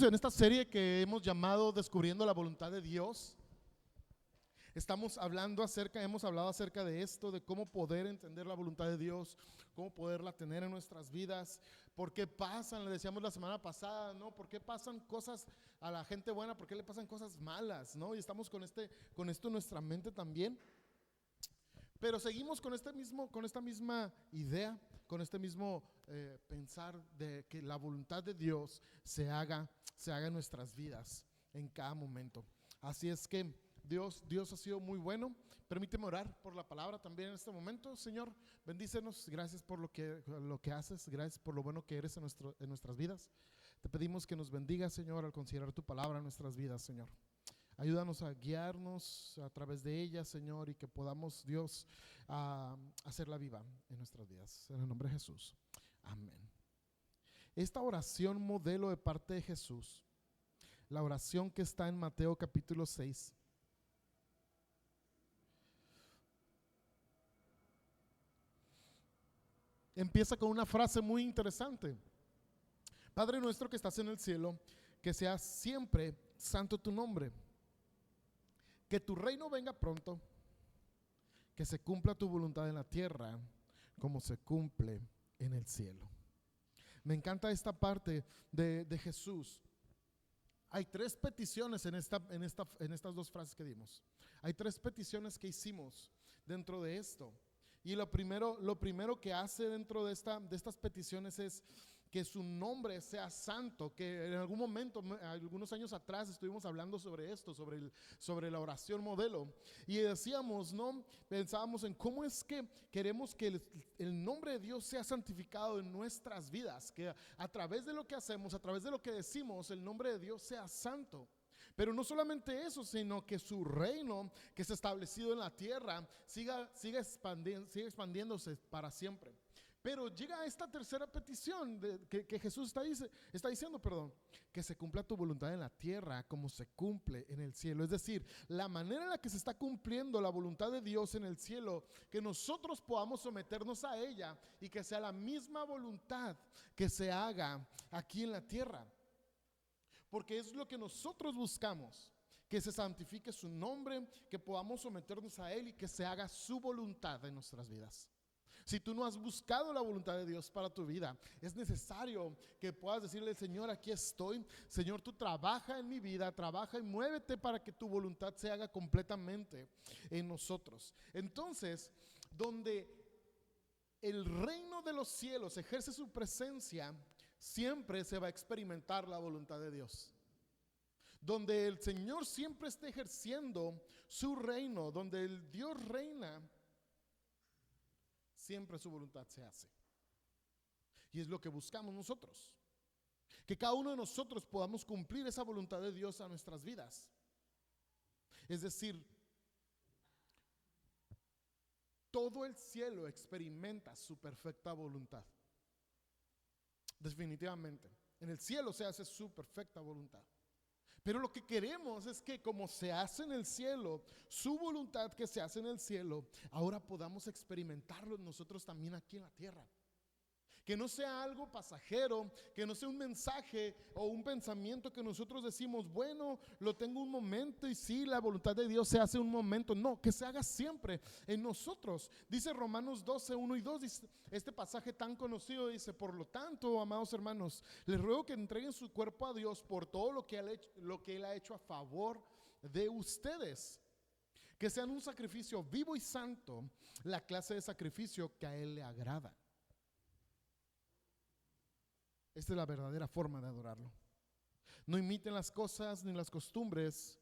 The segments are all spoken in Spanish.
en esta serie que hemos llamado Descubriendo la Voluntad de Dios. Hemos hablado acerca de esto, de cómo poder entender la voluntad de Dios, cómo poderla tener en nuestras vidas, por qué pasan, le decíamos la semana pasada, ¿no? ¿Por qué pasan cosas a la gente buena? ¿Por qué le pasan cosas malas? ¿No? Y estamos con esto en nuestra mente también. Pero seguimos con esta misma idea, con este mismo pensar de que la voluntad de Dios se haga en nuestras vidas en cada momento. Así es que Dios ha sido muy bueno. Permíteme orar por la palabra también en este momento. Señor, bendícenos. Gracias por lo que haces. Gracias por lo bueno que eres en nuestras vidas. Te pedimos que nos bendigas, Señor, al considerar tu palabra en nuestras vidas, Señor. Ayúdanos a guiarnos a través de ella, Señor, y que podamos, Dios, hacerla viva en nuestras vidas. En el nombre de Jesús. Amén. Esta oración modelo de parte de Jesús, la oración que está en Mateo capítulo 6, empieza con una frase muy interesante. Padre nuestro que estás en el cielo, que sea siempre santo tu nombre. Que tu reino venga pronto, que se cumpla tu voluntad en la tierra como se cumple en el cielo. Me encanta esta parte de Jesús. Hay tres peticiones en estas dos frases que dimos. Hay tres peticiones que hicimos dentro de esto. Y lo primero que hace dentro de estas peticiones es que su nombre sea santo. Que en algún momento, algunos años atrás, estuvimos hablando sobre esto, sobre la oración modelo. Y decíamos, ¿no? Pensábamos en cómo es que queremos que el nombre de Dios sea santificado en nuestras vidas. Que a través de lo que hacemos, a través de lo que decimos, el nombre de Dios sea santo. Pero no solamente eso, sino que su reino que es establecido en la tierra siga expandiéndose para siempre. Pero llega esta tercera petición que Jesús está diciendo, que se cumpla tu voluntad en la tierra como se cumple en el cielo. Es decir, la manera en la que se está cumpliendo la voluntad de Dios en el cielo, que nosotros podamos someternos a ella y que sea la misma voluntad que se haga aquí en la tierra. Porque es lo que nosotros buscamos, que se santifique su nombre, que podamos someternos a Él y que se haga su voluntad en nuestras vidas. Si tú no has buscado la voluntad de Dios para tu vida, es necesario que puedas decirle: Señor, aquí estoy. Señor, tú trabaja en mi vida, trabaja y muévete para que tu voluntad se haga completamente en nosotros. Entonces, donde el reino de los cielos ejerce su presencia, siempre se va a experimentar la voluntad de Dios. Donde el Señor siempre esté ejerciendo su reino, donde el Dios reina, siempre su voluntad se hace. Y es lo que buscamos nosotros, que cada uno de nosotros podamos cumplir esa voluntad de Dios a nuestras vidas. Es decir, todo el cielo experimenta su perfecta voluntad. Definitivamente, en el cielo se hace su perfecta voluntad. Pero lo que queremos es que, como se hace en el cielo, su voluntad que se hace en el cielo, ahora podamos experimentarlo nosotros también aquí en la tierra. Que no sea algo pasajero, que no sea un mensaje o un pensamiento que nosotros decimos: bueno, lo tengo un momento y sí, la voluntad de Dios se hace un momento. No, que se haga siempre en nosotros. Dice Romanos 12, 1 y 2, dice, este pasaje tan conocido, dice: por lo tanto, amados hermanos, les ruego que entreguen su cuerpo a Dios por todo lo que Él ha hecho a favor de ustedes. Que sean un sacrificio vivo y santo, la clase de sacrificio que a Él le agrada. Esta es la verdadera forma de adorarlo. No imiten las cosas ni las costumbres,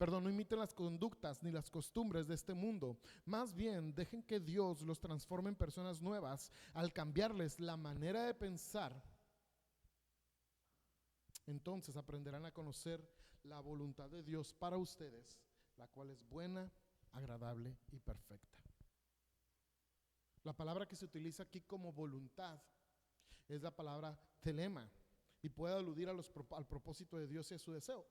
no imiten las conductas ni las costumbres de este mundo. Más bien, dejen que Dios los transforme en personas nuevas al cambiarles la manera de pensar. Entonces aprenderán a conocer la voluntad de Dios para ustedes, la cual es buena, agradable y perfecta. La palabra que se utiliza aquí como voluntad es la palabra telema y puede aludir al propósito de Dios y a su deseo.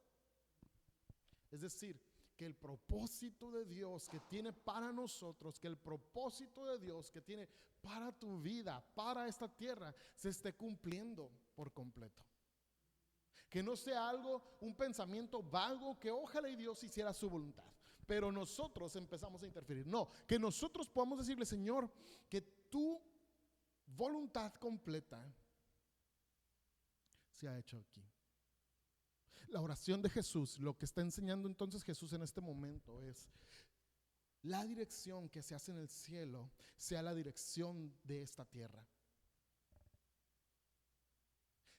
Es decir, que el propósito de Dios que tiene para nosotros, que el propósito de Dios que tiene para tu vida, para esta tierra, se esté cumpliendo por completo. Que no sea algo, un pensamiento vago, que ojalá y Dios hiciera su voluntad, pero nosotros empezamos a interferir. No, que nosotros podamos decirle, Señor, que tu voluntad completa se ha hecho aquí. La oración de Jesús, lo que está enseñando entonces Jesús en este momento es: la dirección que se hace en el cielo sea la dirección de esta tierra.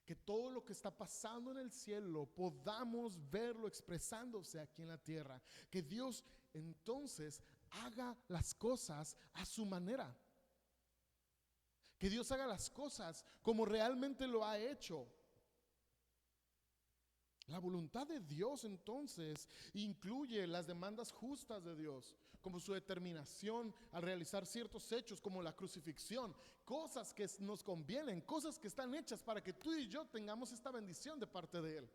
Que todo lo que está pasando en el cielo podamos verlo expresándose aquí en la tierra. Que Dios entonces haga las cosas a su manera. Que Dios haga las cosas como realmente lo ha hecho. La voluntad de Dios entonces incluye las demandas justas de Dios, como su determinación al realizar ciertos hechos como la crucifixión, cosas que nos convienen, cosas que están hechas para que tú y yo tengamos esta bendición de parte de Él.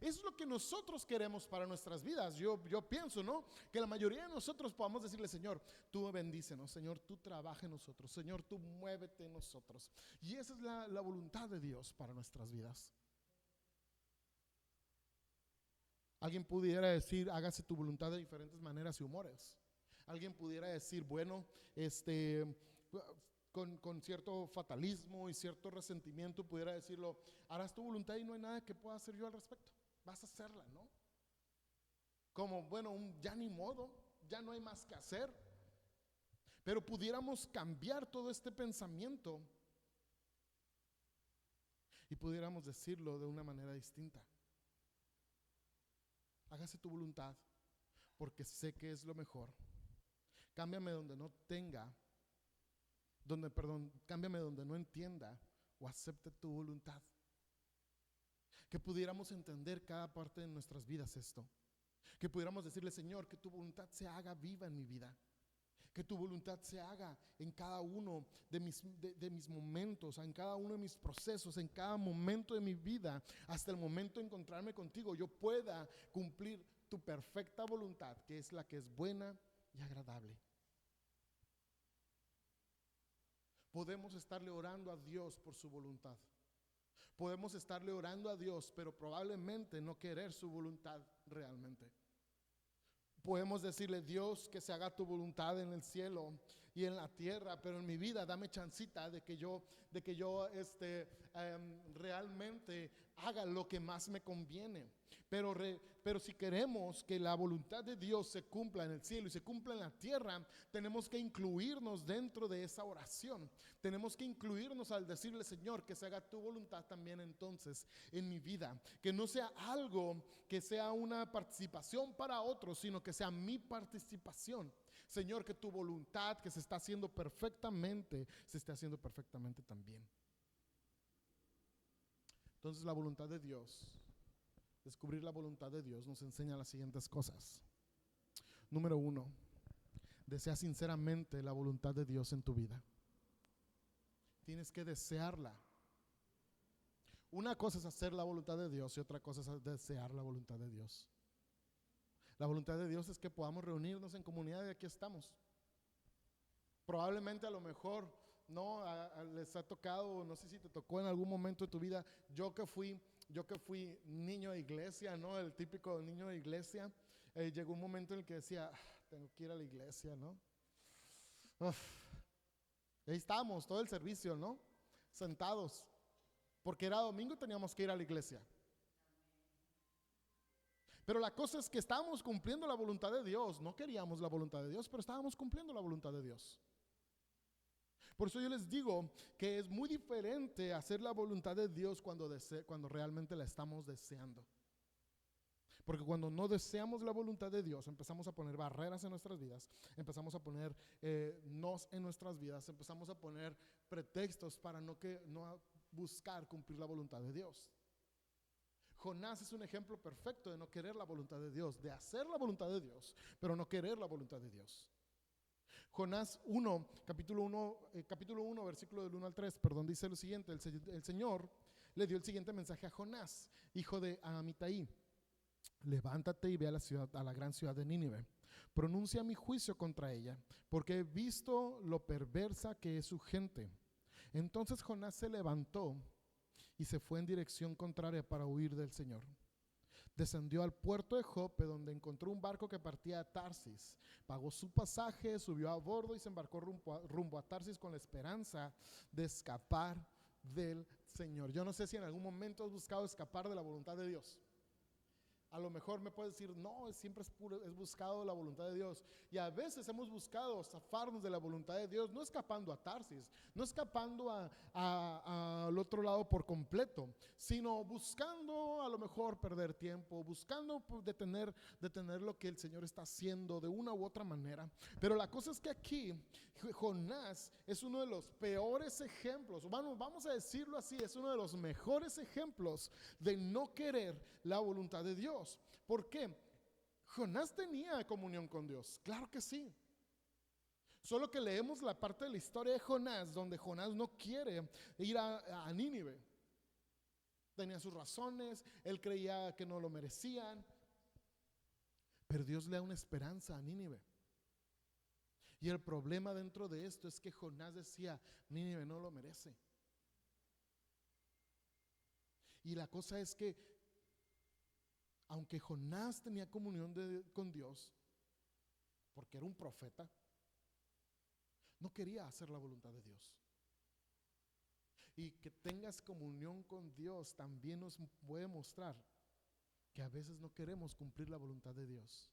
Eso es lo que nosotros queremos para nuestras vidas. Yo pienso, ¿no? Que la mayoría de nosotros podamos decirle: Señor, tú bendícenos, Señor, tú trabaja en nosotros, Señor, tú muévete en nosotros. Y esa es la voluntad de Dios para nuestras vidas. Alguien pudiera decir: hágase tu voluntad de diferentes maneras y humores. Alguien pudiera decir: bueno, con cierto fatalismo y cierto resentimiento pudiera decirlo: harás tu voluntad y no hay nada que pueda hacer yo al respecto. Vas a hacerla, ¿no? Como, bueno, ya ni modo, ya no hay más que hacer. Pero pudiéramos cambiar todo este pensamiento y pudiéramos decirlo de una manera distinta: hágase tu voluntad, porque sé que es lo mejor. Cámbiame donde no tenga, cámbiame donde no entienda o acepte tu voluntad. Que pudiéramos entender cada parte de nuestras vidas esto. Que pudiéramos decirle: Señor, que tu voluntad se haga viva en mi vida. Que tu voluntad se haga en cada uno de mis momentos, en cada uno de mis procesos, en cada momento de mi vida, hasta el momento de encontrarme contigo, yo pueda cumplir tu perfecta voluntad, que es la que es buena y agradable. Podemos estarle orando a Dios por su voluntad. Podemos estarle orando a Dios, pero probablemente no querer su voluntad realmente. Podemos decirle: Dios, que se haga tu voluntad en el cielo y en la tierra, pero en mi vida dame chancita de que yo realmente haga lo que más me conviene. Pero si queremos que la voluntad de Dios se cumpla en el cielo y se cumpla en la tierra, tenemos que incluirnos dentro de esa oración. Tenemos que incluirnos al decirle: Señor, que se haga tu voluntad también entonces en mi vida. Que no sea algo que sea una participación para otros, sino que sea mi participación. Señor, que tu voluntad que se está haciendo perfectamente, se esté haciendo perfectamente también. Entonces la voluntad de Dios, descubrir la voluntad de Dios, nos enseña las siguientes cosas. Número 1, desea sinceramente la voluntad de Dios en tu vida. Tienes que desearla. Una cosa es hacer la voluntad de Dios y otra cosa es desear la voluntad de Dios. La voluntad de Dios es que podamos reunirnos en comunidad, y aquí estamos. Probablemente a lo mejor no les ha tocado, no sé si te tocó en algún momento de tu vida. Yo que fui niño de iglesia, ¿no? El típico niño de iglesia. Llegó un momento en el que decía: tengo que ir a la iglesia, ¿no? Ahí estábamos todo el servicio, ¿no? Sentados, porque era domingo y teníamos que ir a la iglesia. Pero la cosa es que estábamos cumpliendo la voluntad de Dios. No queríamos la voluntad de Dios, pero estábamos cumpliendo la voluntad de Dios. Por eso yo les digo que es muy diferente hacer la voluntad de Dios cuando realmente la estamos deseando. Porque cuando no deseamos la voluntad de Dios, empezamos a poner barreras en nuestras vidas, empezamos a poner nos en nuestras vidas, empezamos a poner pretextos para no buscar cumplir la voluntad de Dios. Jonás es un ejemplo perfecto de no querer la voluntad de Dios, de hacer la voluntad de Dios, pero no querer la voluntad de Dios. Jonás 1, capítulo 1, versículo del 1 al 3, dice lo siguiente: el Señor le dio el siguiente mensaje a Jonás, hijo de Amitai: levántate y ve a la gran ciudad de Nínive, pronuncia mi juicio contra ella, porque he visto lo perversa que es su gente. Entonces Jonás se levantó y se fue en dirección contraria para huir del Señor. Descendió al puerto de Jope, donde encontró un barco que partía a Tarsis. Pagó su pasaje, subió a bordo y se embarcó rumbo a Tarsis con la esperanza de escapar del Señor. Yo no sé si en algún momento has buscado escapar de la voluntad de Dios. A lo mejor me puedes decir, no, siempre es buscado la voluntad de Dios. Y a veces hemos buscado zafarnos de la voluntad de Dios, no escapando a Tarsis, no escapando al otro lado por completo, sino buscando a lo mejor perder tiempo, buscando detener lo que el Señor está haciendo de una u otra manera. Pero la cosa es que aquí Jonás es uno de los peores ejemplos, vamos a decirlo así, es uno de los mejores ejemplos de no querer la voluntad de Dios. ¿Por qué? Jonás tenía comunión con Dios, claro que sí. Solo que leemos la parte de la historia de Jonás donde Jonás no quiere ir a Nínive. Tenía sus razones, él creía que no lo merecían, pero Dios le da una esperanza a Nínive. Y el problema dentro de esto es que Jonás decía, Nínive no lo merece. Y la cosa es que, aunque Jonás tenía comunión con Dios, porque era un profeta, no quería hacer la voluntad de Dios. Y que tengas comunión con Dios también nos puede mostrar que a veces no queremos cumplir la voluntad de Dios.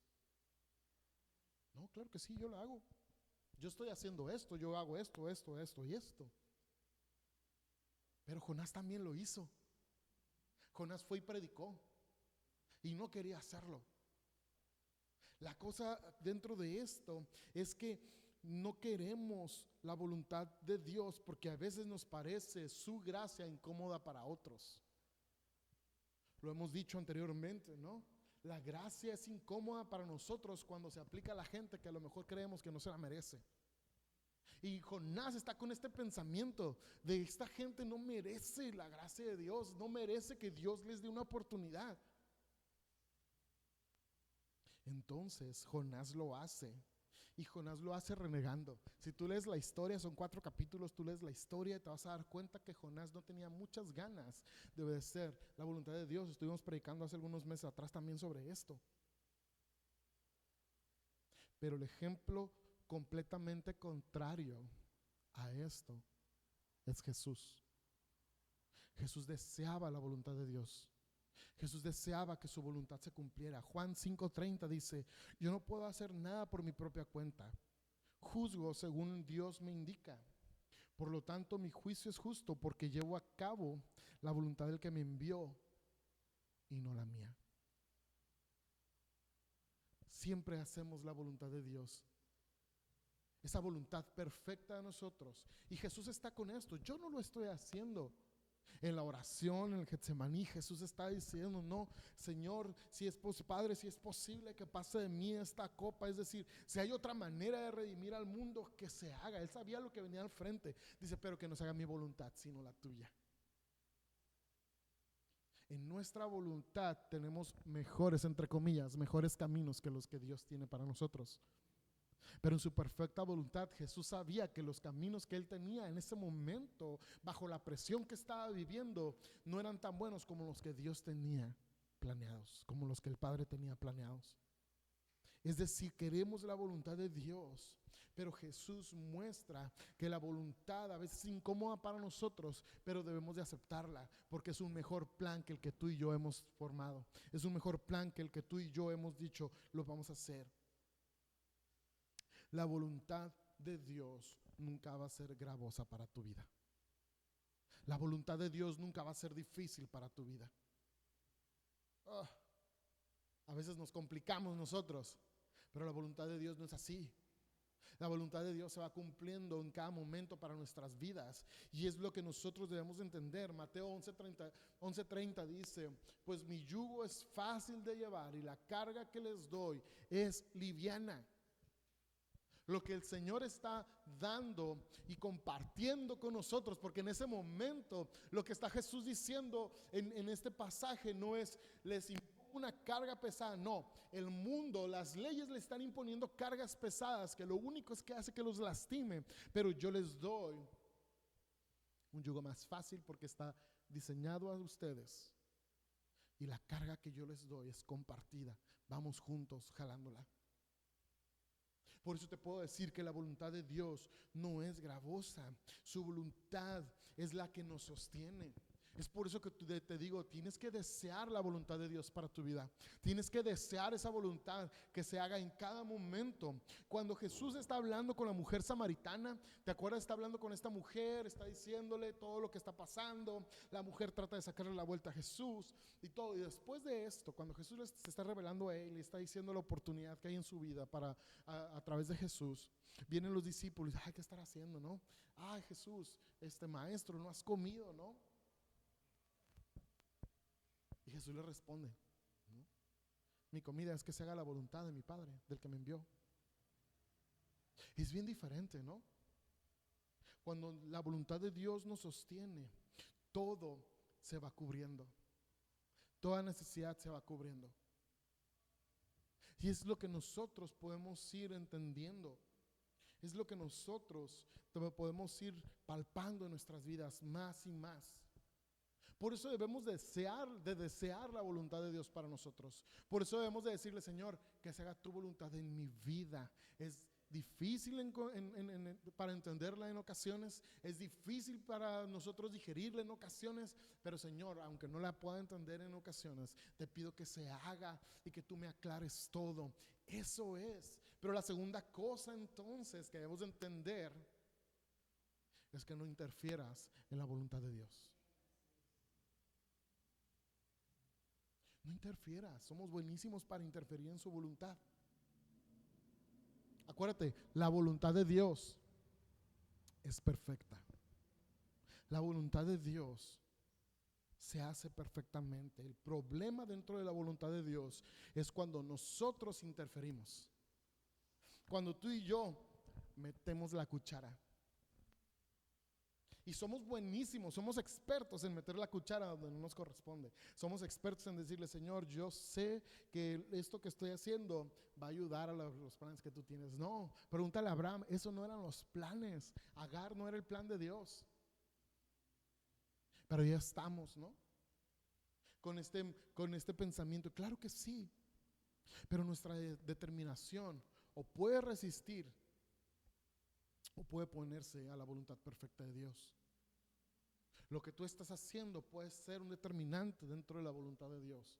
No, claro que sí, yo lo hago. Yo estoy haciendo esto, yo hago esto y esto. Pero Jonás también lo hizo. Jonás fue y predicó y no quería hacerlo. La cosa dentro de esto es que no queremos la voluntad de Dios porque a veces nos parece su gracia incómoda para otros. Lo hemos dicho anteriormente, ¿no? La gracia es incómoda para nosotros cuando se aplica a la gente que a lo mejor creemos que no se la merece. Y Jonás está con este pensamiento de esta gente no merece la gracia de Dios, no merece que Dios les dé una oportunidad. Entonces Jonás lo hace. Y Jonás lo hace renegando. Si tú lees la historia, son 4 capítulos, tú lees la historia y te vas a dar cuenta que Jonás no tenía muchas ganas de obedecer la voluntad de Dios. Estuvimos predicando hace algunos meses atrás también sobre esto. Pero el ejemplo completamente contrario a esto es Jesús. Jesús deseaba la voluntad de Dios. Jesús deseaba que su voluntad se cumpliera. Juan 5:30 dice, yo no puedo hacer nada por mi propia cuenta. Juzgo según Dios me indica. Por lo tanto, mi juicio es justo porque llevo a cabo la voluntad del que me envió y no la mía. Siempre hacemos la voluntad de Dios. Esa voluntad perfecta de nosotros. Y Jesús está con esto. Yo no lo estoy haciendo. En la oración, en el Getsemaní, Jesús está diciendo, no, Señor, Padre, si es posible que pase de mí esta copa. Es decir, si hay otra manera de redimir al mundo, que se haga. Él sabía lo que venía al frente. Dice, pero que no se haga mi voluntad, sino la tuya. En nuestra voluntad tenemos mejores, entre comillas, mejores caminos que los que Dios tiene para nosotros. Pero en su perfecta voluntad Jesús sabía que los caminos que él tenía en ese momento, bajo la presión que estaba viviendo, no eran tan buenos como los que Dios tenía planeados, como los que el Padre tenía planeados. Es decir, queremos la voluntad de Dios, pero Jesús muestra que la voluntad a veces es incómoda para nosotros, pero debemos de aceptarla porque es un mejor plan que el que tú y yo hemos formado. Es un mejor plan que el que tú y yo hemos dicho, lo vamos a hacer. La voluntad de Dios nunca va a ser gravosa para tu vida. La voluntad de Dios nunca va a ser difícil para tu vida. A veces nos complicamos nosotros, pero la voluntad de Dios no es así. La voluntad de Dios se va cumpliendo en cada momento para nuestras vidas. Y es lo que nosotros debemos entender. Mateo 11:30 dice, pues mi yugo es fácil de llevar y la carga que les doy es liviana. Lo que el Señor está dando y compartiendo con nosotros, porque en ese momento lo que está Jesús diciendo en este pasaje no es les impongo una carga pesada, no, el mundo, las leyes le están imponiendo cargas pesadas que lo único es que hace que los lastime, pero yo les doy un yugo más fácil porque está diseñado a ustedes y la carga que yo les doy es compartida. Vamos juntos jalándola. Por eso te puedo decir que la voluntad de Dios no es gravosa. Su voluntad es la que nos sostiene. Es por eso que te digo, tienes que desear la voluntad de Dios para tu vida. Tienes que desear esa voluntad que se haga en cada momento. Cuando Jesús está hablando con la mujer samaritana, ¿te acuerdas? Está hablando con esta mujer, está diciéndole todo lo que está pasando. La mujer trata de sacarle la vuelta a Jesús y todo. Y después de esto, cuando Jesús se está revelando a él y está diciendo la oportunidad que hay en su vida para a través de Jesús, vienen los discípulos. Ay, ¿qué estará haciendo, no? Ay, Jesús, maestro, no has comido, ¿no? Y Jesús le responde, ¿no? Mi comida es que se haga la voluntad de mi Padre, del que me envió. Es bien diferente, ¿no? Cuando la voluntad de Dios nos sostiene, todo se va cubriendo. Toda necesidad se va cubriendo. Y es lo que nosotros podemos ir entendiendo. Es lo que nosotros podemos ir palpando en nuestras vidas más y más. Por eso debemos desear la voluntad de Dios para nosotros. Por eso debemos de decirle, Señor, que se haga tu voluntad en mi vida. Es difícil para entenderla en ocasiones, es difícil para nosotros digerirla en ocasiones, pero Señor, aunque no la pueda entender en ocasiones, te pido que se haga y que tú me aclares todo. Eso es. Pero la segunda cosa entonces que debemos de entender es que no interfieras en la voluntad de Dios. No interfieras, somos buenísimos para interferir en su voluntad. Acuérdate, la voluntad de Dios es perfecta. La voluntad de Dios se hace perfectamente. El problema dentro de la voluntad de Dios es cuando nosotros interferimos. Cuando tú y yo metemos la cuchara. Y somos buenísimos, somos expertos en meter la cuchara donde no nos corresponde. Somos expertos en decirle, Señor, yo sé que esto que estoy haciendo va a ayudar a los planes que tú tienes. No, pregúntale a Abraham, eso no eran los planes. Agar no era el plan de Dios. Pero ya estamos, ¿no? Con este pensamiento. Claro que sí. Pero nuestra determinación o puede resistir o puede ponerse a la voluntad perfecta de Dios. Lo que tú estás haciendo puede ser un determinante dentro de la voluntad de Dios.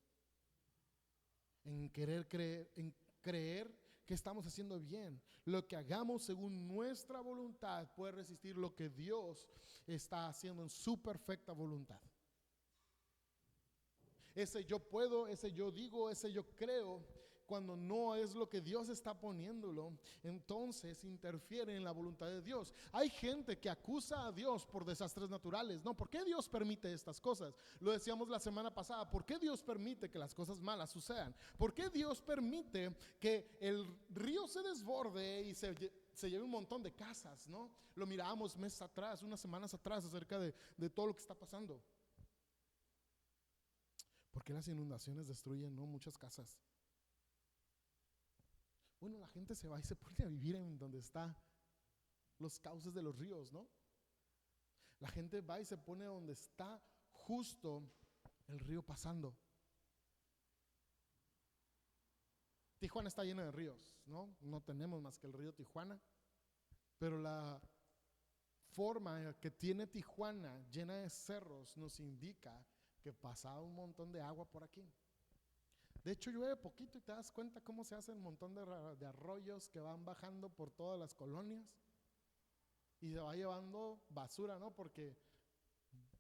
En creer que estamos haciendo bien. Lo que hagamos según nuestra voluntad puede resistir lo que Dios está haciendo en su perfecta voluntad. Ese yo puedo, ese yo digo, ese yo creo, cuando no es lo que Dios está poniéndolo, entonces interfiere en la voluntad de Dios. Hay gente que acusa a Dios por desastres naturales. No, ¿por qué Dios permite estas cosas? Lo decíamos la semana pasada. ¿Por qué Dios permite que las cosas malas sucedan? ¿Por qué Dios permite que el río se desborde y se lleve un montón de casas, ¿no? Lo mirábamos meses atrás, unas semanas atrás, acerca de todo lo que está pasando. ¿Por qué las inundaciones destruyen, no, muchas casas? Bueno, la gente se va y se pone a vivir en donde están los cauces de los ríos, ¿no? La gente va y se pone donde está justo el río pasando. Tijuana está llena de ríos, ¿no? No tenemos más que el río Tijuana, pero la forma que tiene Tijuana llena de cerros nos indica que pasa un montón de agua por aquí. De hecho, llueve poquito y te das cuenta cómo se hace un montón de arroyos que van bajando por todas las colonias y se va llevando basura, ¿no? Porque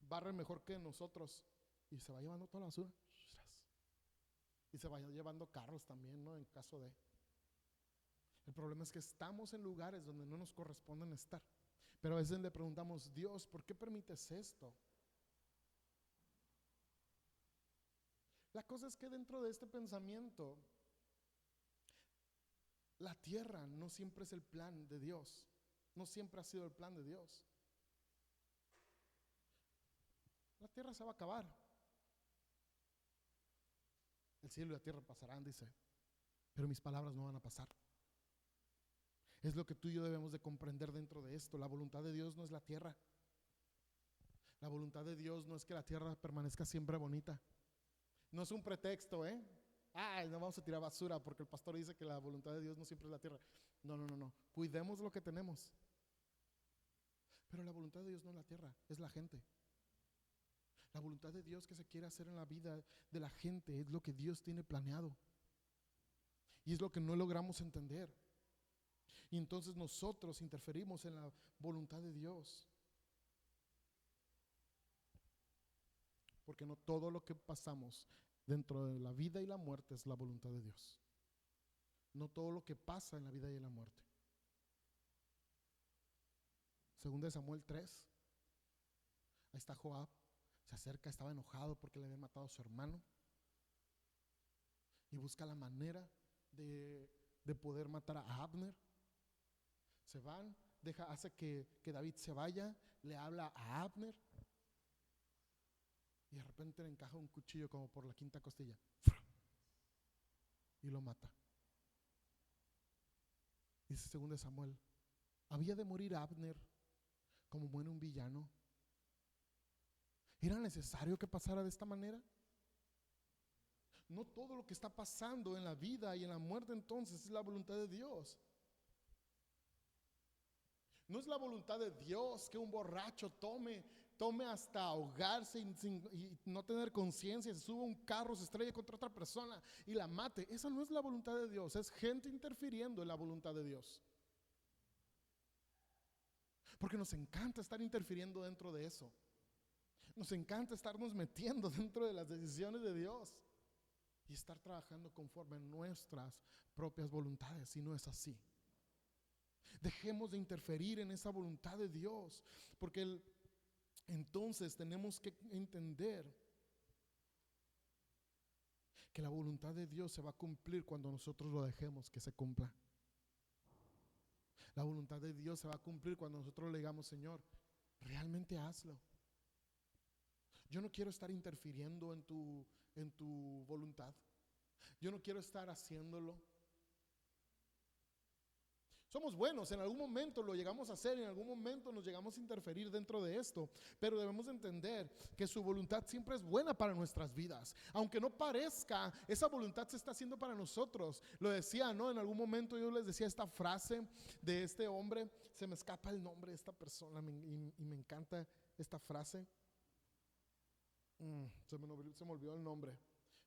barre mejor que nosotros y se va llevando toda la basura y se va llevando carros también, ¿no? En caso de... El problema es que estamos en lugares donde no nos corresponden estar, pero a veces le preguntamos, Dios, ¿por qué permites esto? La cosa es que dentro de este pensamiento, la tierra no siempre es el plan de Dios, no siempre ha sido el plan de Dios. La tierra se va a acabar. El cielo y la tierra pasarán, dice, pero mis palabras no van a pasar. Es lo que tú y yo debemos de comprender dentro de esto. La voluntad de Dios no es la tierra. La voluntad de Dios no es que la tierra permanezca siempre bonita. No es un pretexto, ¿eh? Ay, no vamos a tirar basura porque el pastor dice que la voluntad de Dios no siempre es la tierra. No, no, no, no. Cuidemos lo que tenemos. Pero la voluntad de Dios no es la tierra, es la gente. La voluntad de Dios que se quiere hacer en la vida de la gente es lo que Dios tiene planeado. Y es lo que no logramos entender. Y entonces nosotros interferimos en la voluntad de Dios. Porque no todo lo que pasamos dentro de la vida y la muerte es la voluntad de Dios. No todo lo que pasa en la vida y en la muerte. Segunda de Samuel 3. Ahí está Joab. Se acerca, estaba enojado porque le habían matado a su hermano. Y busca la manera de poder matar a Abner. Se van, hace que David se vaya, le habla a Abner. Y de repente le encaja un cuchillo como por la quinta costilla. Y lo mata. Dice 2 de Samuel, ¿había de morir Abner como muere un villano? ¿Era necesario que pasara de esta manera? No todo lo que está pasando en la vida y en la muerte entonces es la voluntad de Dios. No es la voluntad de Dios que un borracho tome hasta ahogarse y no tener conciencia, se suba a un carro, se estrelle contra otra persona y la mate. Esa no es la voluntad de Dios, es gente interfiriendo en la voluntad de Dios. Porque nos encanta estar interfiriendo dentro de eso. Nos encanta estarnos metiendo dentro de las decisiones de Dios y estar trabajando conforme a nuestras propias voluntades, y no es así. Dejemos de interferir en esa voluntad de Dios, porque entonces tenemos que entender que la voluntad de Dios se va a cumplir cuando nosotros lo dejemos que se cumpla. La voluntad de Dios se va a cumplir cuando nosotros le digamos, Señor, realmente hazlo. Yo no quiero estar interfiriendo en tu voluntad. Yo no quiero estar haciéndolo. Somos buenos, en algún momento lo llegamos a hacer, en algún momento nos llegamos a interferir dentro de esto, pero debemos entender que su voluntad siempre es buena para nuestras vidas. Aunque no parezca, esa voluntad se está haciendo para nosotros. Lo decía, ¿no? En algún momento yo les decía esta frase de este hombre, se me escapa el nombre de esta persona y me encanta esta frase. Se me olvidó el nombre,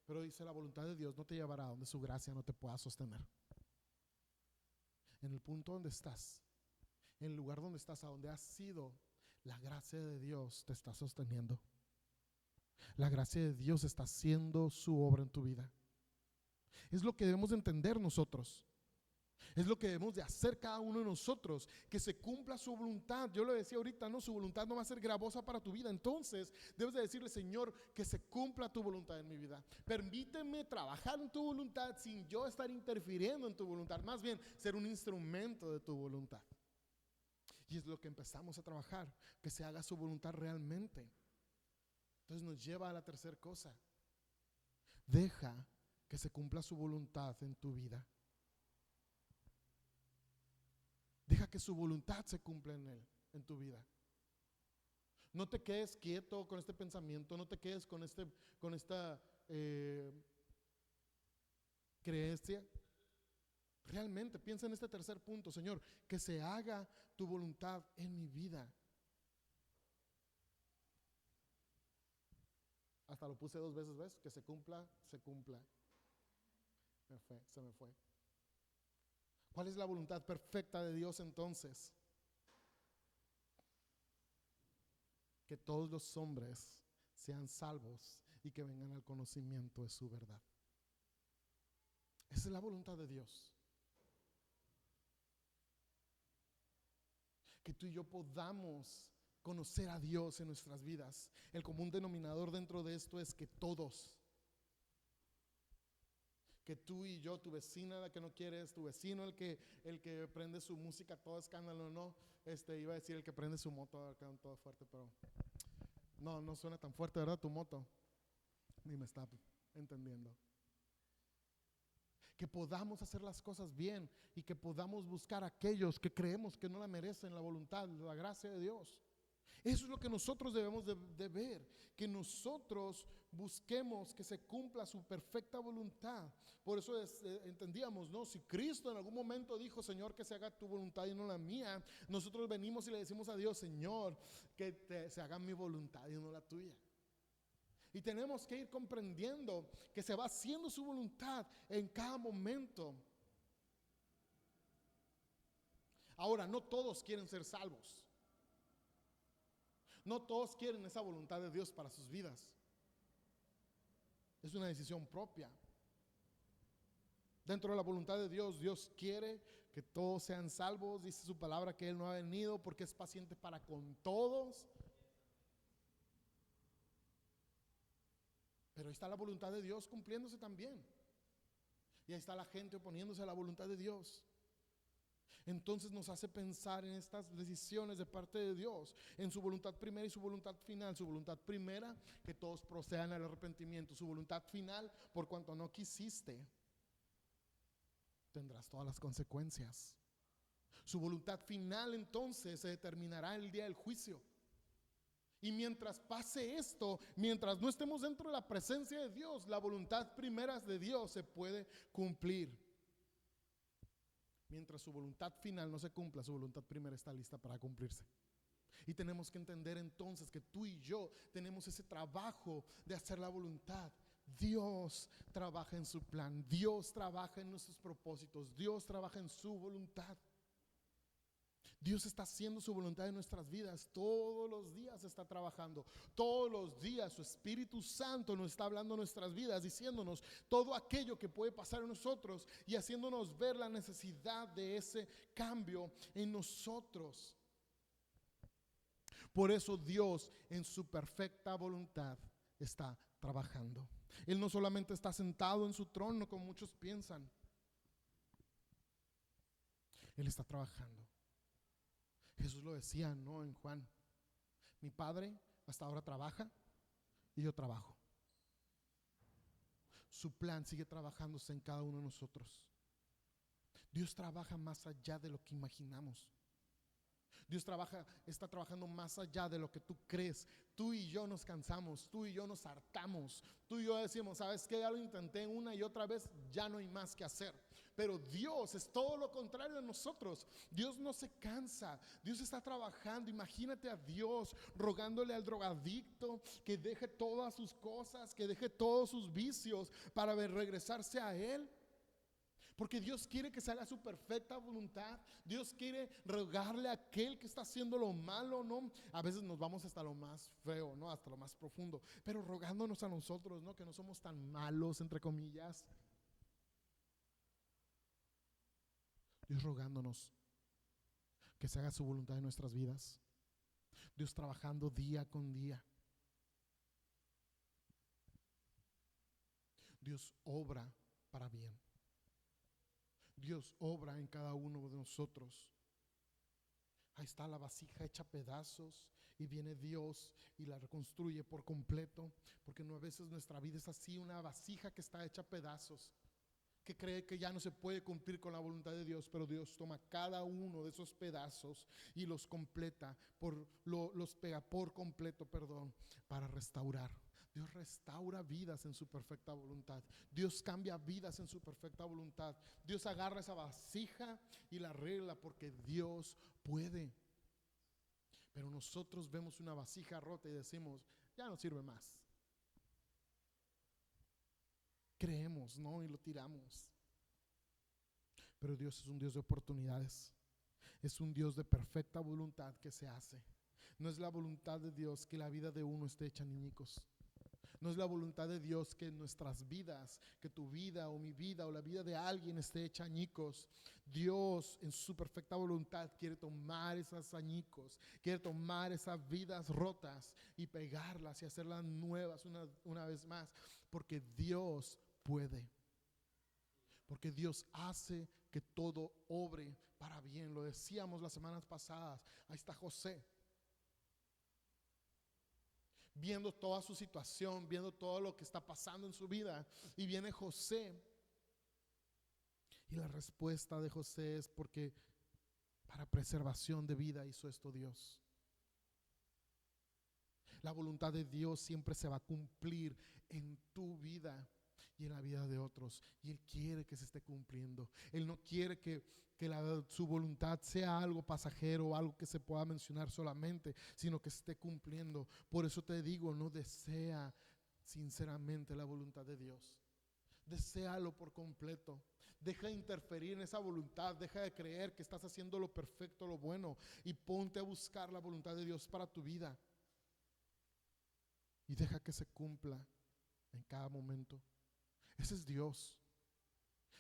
pero dice: la voluntad de Dios no te llevará a donde su gracia no te pueda sostener. En el punto donde estás, en el lugar donde estás, a donde has sido, la gracia de Dios te está sosteniendo. La gracia de Dios está haciendo su obra en tu vida. Es lo que debemos de entender nosotros. Es lo que debemos de hacer cada uno de nosotros, que se cumpla su voluntad. Yo lo decía ahorita, no, su voluntad no va a ser gravosa para tu vida. Entonces debes de decirle: Señor, que se cumpla tu voluntad en mi vida. Permíteme trabajar en tu voluntad sin yo estar interfiriendo en tu voluntad. Más bien, ser un instrumento de tu voluntad. Y es lo que empezamos a trabajar, que se haga su voluntad realmente. Entonces nos lleva a la tercera cosa: deja que se cumpla su voluntad en tu vida. Deja que su voluntad se cumpla en tu vida. No te quedes quieto con este pensamiento, no te quedes con esta creencia. Realmente piensa en este tercer punto: Señor, que se haga tu voluntad en mi vida. Hasta lo puse 2 veces, ¿ves? Que se cumpla, se cumpla. Se me fue. ¿Cuál es la voluntad perfecta de Dios entonces? Que todos los hombres sean salvos y que vengan al conocimiento de su verdad. Esa es la voluntad de Dios. Que tú y yo podamos conocer a Dios en nuestras vidas. El común denominador dentro de esto es que todos, que tú y yo, tu vecina la que no quieres, tu vecino el que prende su música todo escándalo, no, iba a decir el que prende su moto todo fuerte, pero no suena tan fuerte, ¿verdad? Tu moto, ni me está entendiendo. Que podamos hacer las cosas bien y que podamos buscar a aquellos que creemos que no la merecen, la voluntad, la gracia de Dios. Eso es lo que nosotros debemos de ver, que nosotros busquemos que se cumpla su perfecta voluntad. Por eso entendíamos, ¿no? Si Cristo en algún momento dijo, Señor, que se haga tu voluntad y no la mía, nosotros venimos y le decimos a Dios, Señor, que se haga mi voluntad y no la tuya. Y tenemos que ir comprendiendo que se va haciendo su voluntad en cada momento. Ahora, no todos quieren ser salvos. No todos quieren esa voluntad de Dios para sus vidas. Es una decisión propia. Dentro de la voluntad de Dios, Dios quiere que todos sean salvos. Dice su palabra que Él no ha venido porque es paciente para con todos. Pero ahí está la voluntad de Dios cumpliéndose también. Y ahí está la gente oponiéndose a la voluntad de Dios. Entonces nos hace pensar en estas decisiones de parte de Dios, en su voluntad primera y su voluntad final. Su voluntad primera, que todos procedan al arrepentimiento. Su voluntad final, por cuanto no quisiste, tendrás todas las consecuencias. Su voluntad final entonces se determinará el día del juicio. Y mientras pase esto, mientras no estemos dentro de la presencia de Dios, la voluntad primera de Dios se puede cumplir. Mientras su voluntad final no se cumpla, su voluntad primera está lista para cumplirse. Y tenemos que entender entonces que tú y yo tenemos ese trabajo de hacer la voluntad. Dios trabaja en su plan, Dios trabaja en nuestros propósitos, Dios trabaja en su voluntad. Dios está haciendo su voluntad en nuestras vidas. Todos los días está trabajando. Todos los días su Espíritu Santo nos está hablando en nuestras vidas, diciéndonos todo aquello que puede pasar en nosotros y haciéndonos ver la necesidad de ese cambio en nosotros. Por eso Dios en su perfecta voluntad está trabajando. Él no solamente está sentado en su trono como muchos piensan. Él está trabajando. Jesús lo decía, ¿no? En Juan, mi Padre hasta ahora trabaja y yo trabajo. Su plan sigue trabajándose en cada uno de nosotros. Dios trabaja más allá de lo que imaginamos. Dios está trabajando más allá de lo que tú crees. Tú y yo nos cansamos, tú y yo nos hartamos. Tú y yo decimos, ¿sabes qué? Ya lo intenté una y otra vez, ya no hay más que hacer. Pero Dios es todo lo contrario de nosotros. Dios no se cansa, Dios está trabajando. Imagínate a Dios rogándole al drogadicto que deje todas sus cosas, que deje todos sus vicios para regresarse a Él. Porque Dios quiere que se haga su perfecta voluntad. Dios quiere rogarle a aquel que está haciendo lo malo, ¿no? A veces nos vamos hasta lo más feo, ¿no? Hasta lo más profundo. Pero rogándonos a nosotros, ¿no? Que no somos tan malos, entre comillas. Dios rogándonos que se haga su voluntad en nuestras vidas. Dios trabajando día con día. Dios obra para bien. Dios obra en cada uno de nosotros. Ahí está la vasija hecha pedazos y viene Dios y la reconstruye por completo. Porque no, a veces nuestra vida es así, una vasija que está hecha pedazos, que cree que ya no se puede cumplir con la voluntad de Dios, pero Dios toma cada uno de esos pedazos y los completa, los pega por completo, para restaurar. Dios restaura vidas en su perfecta voluntad. Dios cambia vidas en su perfecta voluntad. Dios agarra esa vasija y la arregla porque Dios puede. Pero nosotros vemos una vasija rota y decimos, ya no sirve más. Creemos, ¿no? Y lo tiramos. Pero Dios es un Dios de oportunidades. Es un Dios de perfecta voluntad que se hace. No es la voluntad de Dios que la vida de uno esté hecha añicos. No es la voluntad de Dios que nuestras vidas, que tu vida o mi vida o la vida de alguien esté hecha añicos. Dios en su perfecta voluntad quiere tomar esas añicos, quiere tomar esas vidas rotas y pegarlas y hacerlas nuevas una vez más, porque Dios puede. Porque Dios hace que todo obre para bien. Lo decíamos las semanas pasadas. Ahí está José, viendo toda su situación, viendo todo lo que está pasando en su vida. Y viene José. Y la respuesta de José es porque para preservación de vida hizo esto Dios. La voluntad de Dios siempre se va a cumplir en tu vida y en la vida de otros. Y Él quiere que se esté cumpliendo. Él no quiere que su voluntad sea algo pasajero, algo que se pueda mencionar solamente, sino que se esté cumpliendo. Por eso te digo, no desea sinceramente la voluntad de Dios. Deséalo por completo. Deja de interferir en esa voluntad. Deja de creer que estás haciendo lo perfecto, lo bueno, y ponte a buscar la voluntad de Dios para tu vida. Y deja que se cumpla en cada momento. Ese es Dios.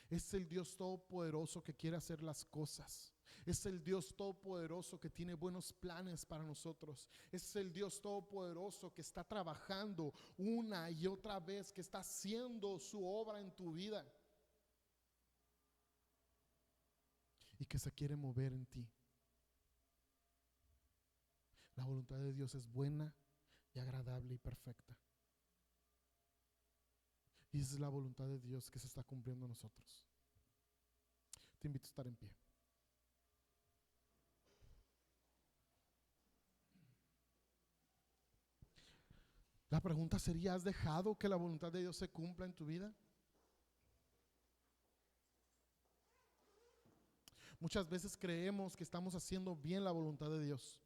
Es el Dios todopoderoso que quiere hacer las cosas. Es el Dios todopoderoso que tiene buenos planes para nosotros. Es el Dios todopoderoso que está trabajando una y otra vez, que está haciendo su obra en tu vida y que se quiere mover en ti. La voluntad de Dios es buena y agradable y perfecta. Y esa es la voluntad de Dios que se está cumpliendo en nosotros. Te invito a estar en pie. La pregunta sería: ¿has dejado que la voluntad de Dios se cumpla en tu vida? Muchas veces creemos que estamos haciendo bien la voluntad de Dios.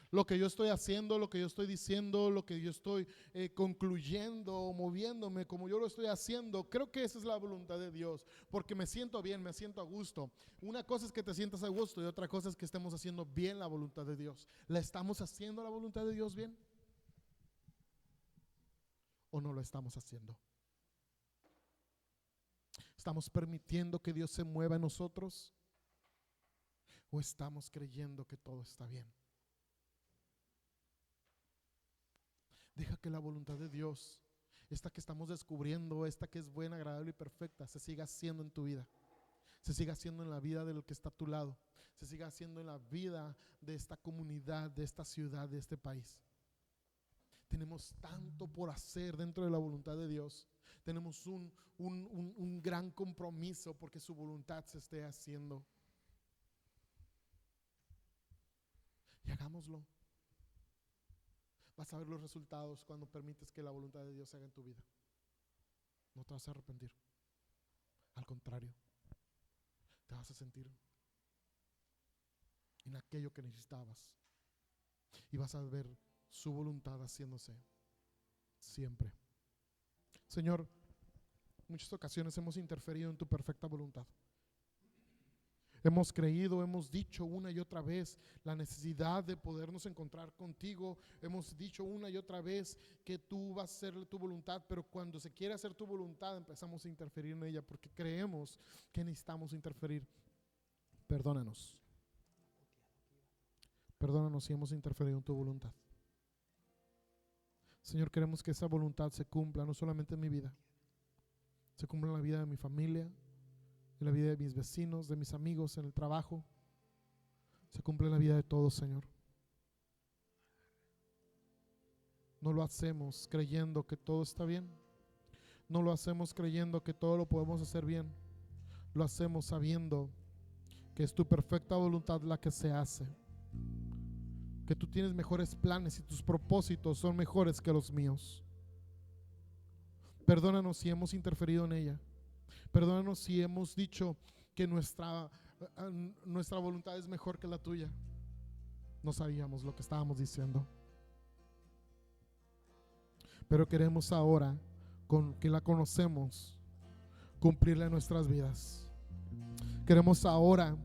Lo que yo estoy haciendo, lo que yo estoy diciendo, lo que yo estoy concluyendo, moviéndome como yo lo estoy haciendo, creo que esa es la voluntad de Dios, porque me siento bien, me siento a gusto. Una cosa es que te sientas a gusto y otra cosa es que estemos haciendo bien la voluntad de Dios. ¿La estamos haciendo la voluntad de Dios bien? ¿O no lo estamos haciendo? ¿Estamos permitiendo que Dios se mueva en nosotros? ¿O estamos creyendo que todo está bien? Deja que la voluntad de Dios, esta que estamos descubriendo, esta que es buena, agradable y perfecta, se siga haciendo en tu vida. Se siga haciendo en la vida del que está a tu lado. Se siga haciendo en la vida de esta comunidad, de esta ciudad, de este país. Tenemos tanto por hacer dentro de la voluntad de Dios. Tenemos un gran compromiso porque su voluntad se esté haciendo. Y hagámoslo. Vas a ver los resultados cuando permites que la voluntad de Dios se haga en tu vida. No te vas a arrepentir. Al contrario, te vas a sentir en aquello que necesitabas. Y vas a ver su voluntad haciéndose siempre. Señor, muchas ocasiones hemos interferido en tu perfecta voluntad. Hemos creído, hemos dicho una y otra vez la necesidad de podernos encontrar contigo. Hemos dicho una y otra vez que tú vas a hacer tu voluntad, pero cuando se quiere hacer tu voluntad empezamos a interferir en ella porque creemos que necesitamos interferir. Perdónanos. Perdónanos si hemos interferido en tu voluntad. Señor, queremos que esa voluntad se cumpla no solamente en mi vida, se cumpla en la vida de mi familia, en la vida de mis vecinos, de mis amigos, en el trabajo. Se cumple en la vida de todos, Señor. No lo hacemos creyendo que todo está bien. No lo hacemos creyendo que todo lo podemos hacer bien. Lo hacemos sabiendo que es tu perfecta voluntad la que se hace. Que tú tienes mejores planes y tus propósitos son mejores que los míos. Perdónanos si hemos interferido en ella. Perdónanos si hemos dicho que nuestra voluntad es mejor que la tuya. No sabíamos lo que estábamos diciendo. Pero queremos ahora, con que la conocemos, cumplirla en nuestras vidas. Queremos ahora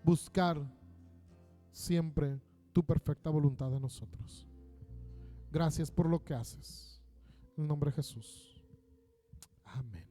buscar siempre tu perfecta voluntad de nosotros. Gracias por lo que haces. En el nombre de Jesús. Amén.